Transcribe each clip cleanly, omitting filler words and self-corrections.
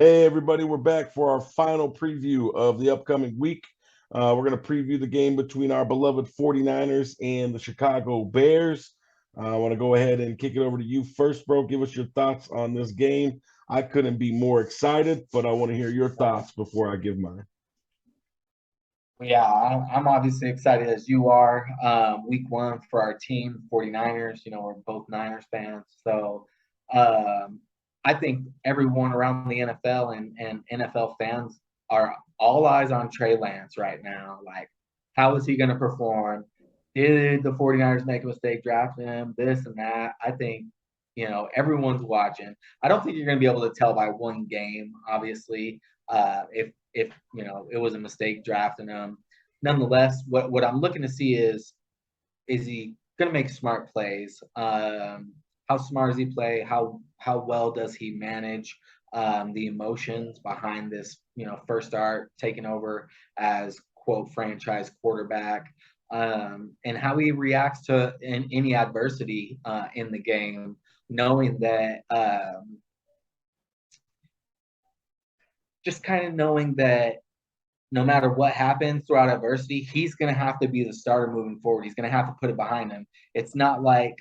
Hey, everybody, we're back for our final preview of the upcoming week. We're going to preview the game between our beloved 49ers and the Chicago Bears. I want to go ahead and kick it over to you first, bro. Give us your thoughts on this game. I couldn't be more excited, but I want to hear your thoughts before I give mine. Yeah, I'm obviously excited as you are. Week one for our team, 49ers. We're both Niners fans. So um, I think everyone around the NFL and NFL fans are all eyes on Trey Lance right now. Like, how is he going to perform? Did the 49ers make a mistake drafting him? This and that. I think, everyone's watching. I don't think you're going to be able to tell by one game, obviously, if it was a mistake drafting him. Nonetheless, what I'm looking to see is he going to make smart plays? How smart does he play? How well does he manage the emotions behind this? First start taking over as quote franchise quarterback, and how he reacts to any adversity in the game, knowing that just kind of knowing that no matter what happens throughout adversity, he's going to have to be the starter moving forward. He's going to have to put it behind him. It's not like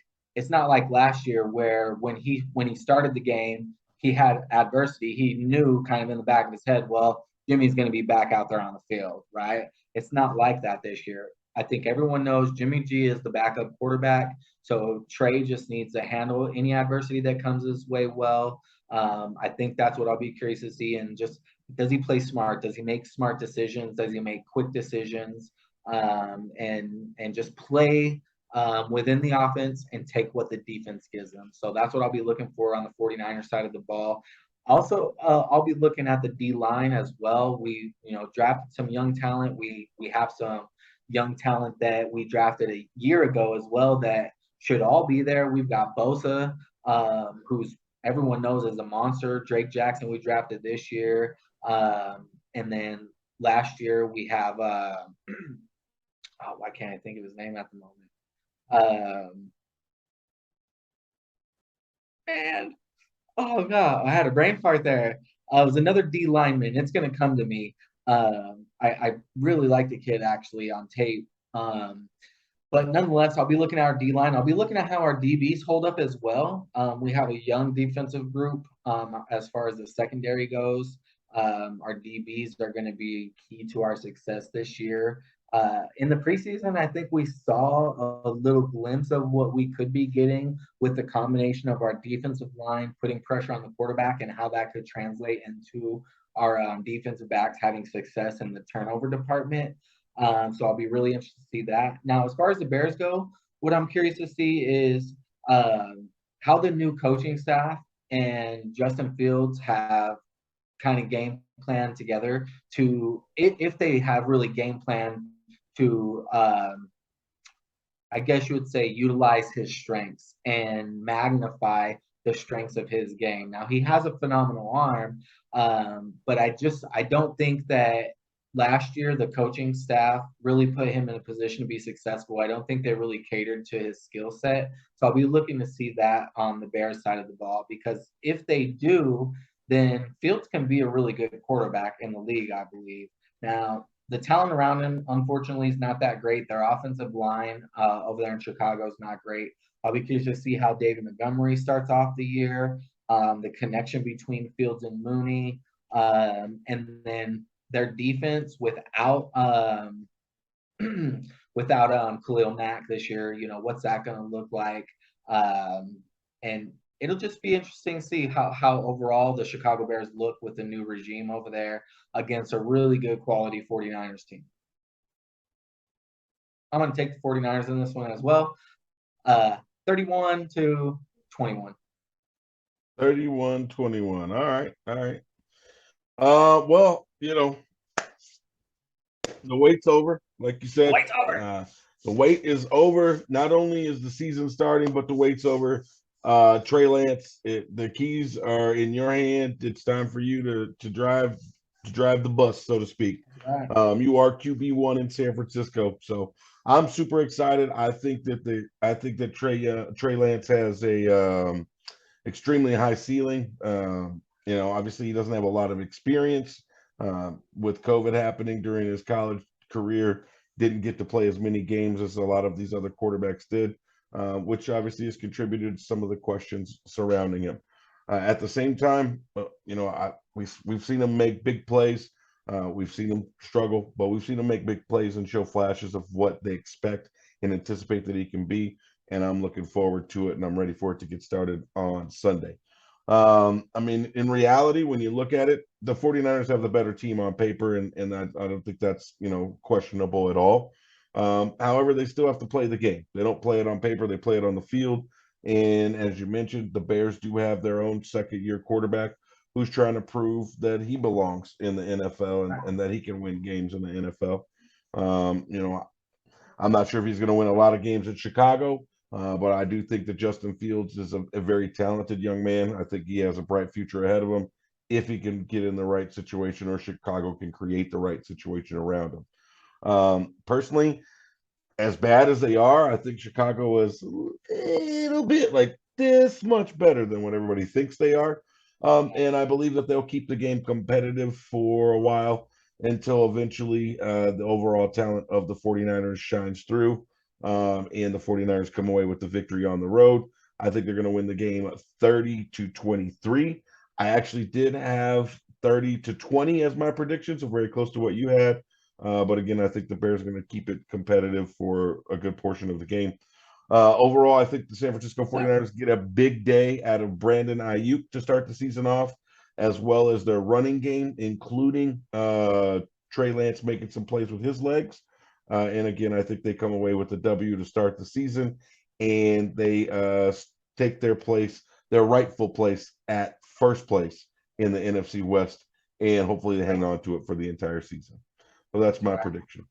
last year where when he started the game, he had adversity. He knew kind of in the back of his head, well, Jimmy's going to be back out there on the field, right? It's not like that this year. I think everyone knows Jimmy G is the backup quarterback, so Trey just needs to handle any adversity that comes his way well. I think that's what I'll be curious to see, and just does he play smart? Does he make smart decisions? Does he make quick decisions? And just play within the offense and take what the defense gives them. So that's what I'll be looking for on the 49ers side of the ball. Also, I'll be looking at the D line as well. We, drafted some young talent. We have some young talent that we drafted a year ago as well that should all be there. We've got Bosa, who's everyone knows is a monster. Drake Jackson we drafted this year. And then last year we have why can't I think of his name at the moment? Man, oh god, I had a brain fart there. It was another D lineman. It's gonna come to me. I really like the kid actually on tape. But nonetheless, I'll be looking at our D line. I'll be looking at how our DBs hold up as well. We have a young defensive group as far as the secondary goes. Our DBs are going to be key to our success this year. In the preseason, I think we saw a little glimpse of what we could be getting with the combination of our defensive line putting pressure on the quarterback and how that could translate into our defensive backs having success in the turnover department. So I'll be really interested to see that. Now, as far as the Bears go, what I'm curious to see is how the new coaching staff and Justin Fields have kind of game plan together to, if they have really game plan to, I guess you would say, utilize his strengths and magnify the strengths of his game. Now, he has a phenomenal arm, but I don't think that last year the coaching staff really put him in a position to be successful. I don't think they really catered to his skill set. So I'll be looking to see that on the Bears side of the ball, because if they do, then Fields can be a really good quarterback in the league, I believe. Now, the talent around him, unfortunately, is not that great. Their offensive line over there in Chicago is not great. I'll be curious to see how David Montgomery starts off the year, the connection between Fields and Mooney, and then their defense without without Khalil Mack this year. What's that going to look like? And it'll just be interesting to see how overall the Chicago Bears look with the new regime over there against a really good quality 49ers team. I'm going to take the 49ers in this one as well. 31-21. 31-21. All right. All right. Well, the wait's over, like you said. Wait's over. The wait is over. Not only is the season starting, but the wait's over. Trey Lance, the keys are in your hand. It's time for you to drive the bus, so to speak. Right. You are QB1 in San Francisco, so I'm super excited. I think that Trey Lance has a extremely high ceiling. Obviously he doesn't have a lot of experience with COVID happening during his college career. Didn't get to play as many games as a lot of these other quarterbacks did, which obviously has contributed to some of the questions surrounding him. At the same time, we've seen him make big plays. We've seen him struggle, but we've seen him make big plays and show flashes of what they expect and anticipate that he can be. And I'm looking forward to it, and I'm ready for it to get started on Sunday. I mean, in reality, when you look at it, the 49ers have the better team on paper, and I don't think that's, questionable at all. However, they still have to play the game. They don't play it on paper, they play it on the field. And as you mentioned, the Bears do have their own second-year quarterback who's trying to prove that he belongs in the NFL and that he can win games in the NFL. I'm not sure if he's going to win a lot of games in Chicago, but I do think that Justin Fields is a very talented young man. I think he has a bright future ahead of him if he can get in the right situation, or Chicago can create the right situation around him. Personally, as bad as they are, I think Chicago is a little bit like this much better than what everybody thinks they are. And I believe that they'll keep the game competitive for a while until eventually the overall talent of the 49ers shines through, and the 49ers come away with the victory on the road. I think they're going to win the game 30-23. I actually did have 30-20 as my prediction, so very close to what you had. But again, I think the Bears are going to keep it competitive for a good portion of the game. Overall, I think the San Francisco 49ers get a big day out of Brandon Ayuk to start the season off, as well as their running game, including Trey Lance making some plays with his legs. And again, I think they come away with the W to start the season, and they take their rightful place at first place in the NFC West, and hopefully they hang on to it for the entire season. So that's my prediction.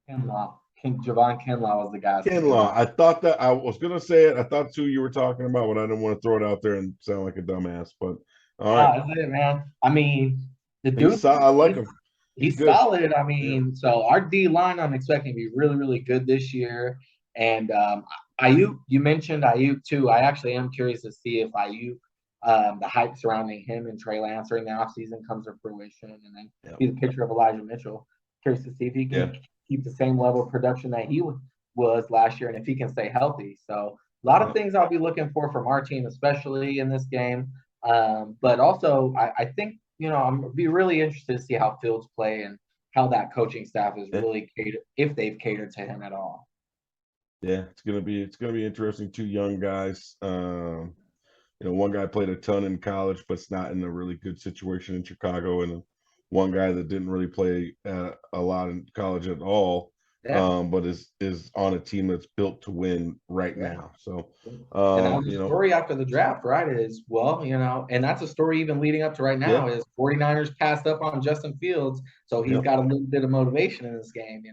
Kinlaw. Javon Kinlaw was the guy. Kinlaw. I thought that I was going to say it. I thought it's who you were talking about, but I didn't want to throw it out there and sound like a dumbass. But all right, that's it, man. I mean, the dude. I like him. He's solid. I mean, so our D line, I'm expecting to be really, really good this year. And Ayuk, you mentioned Ayuk too. I actually am curious to see if Ayuk, the hype surrounding him and Trey Lance during the offseason comes to fruition, and then see the picture of Elijah Mitchell. Curious to see if he can keep the same level of production that he was last year, and if he can stay healthy. So a lot of things I'll be looking for from our team, especially in this game. But also, I think, I'm be really interested to see how Fields play and how that coaching staff is really catered, if they've catered to him at all. Yeah, it's gonna be interesting. Two young guys. One guy played a ton in college, but's not in a really good situation in Chicago, and one guy that didn't really play a lot in college at all, but is on a team that's built to win right now. So, and the story after the draft, right, is, and that's a story even leading up to right now, is 49ers passed up on Justin Fields, so he's got a little bit of motivation in this game,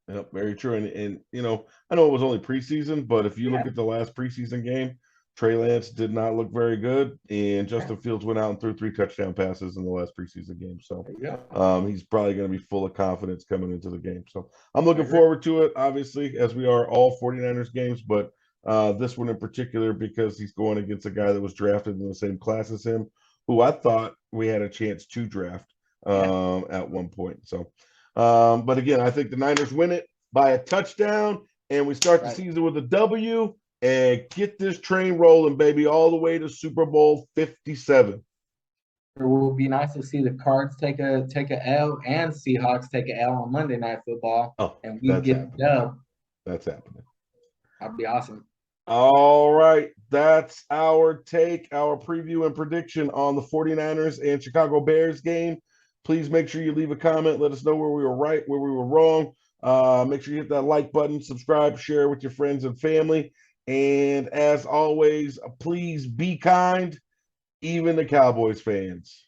Yep, very true. And I know it was only preseason, but if you look at the last preseason game, Trey Lance did not look very good, and Justin Fields went out and threw 3 touchdown passes in the last preseason game. So he's probably going to be full of confidence coming into the game. So I'm looking forward to it, obviously, as we are all 49ers games, but this one in particular because he's going against a guy that was drafted in the same class as him, who I thought we had a chance to draft at one point. So, but again, I think the Niners win it by a touchdown, and we start the season with a W. And get this train rolling, baby, all the way to Super Bowl 57. It will be nice to see the Cards take a L and Seahawks take a L on Monday Night Football. And we get the dub. That's happening. That'd be awesome. All right. That's our preview and prediction on the 49ers and Chicago Bears game. Please make sure you leave a comment. Let us know where we were right, where we were wrong. Make sure you hit that like button, subscribe, share with your friends and family. And as always, please be kind, even the Cowboys fans.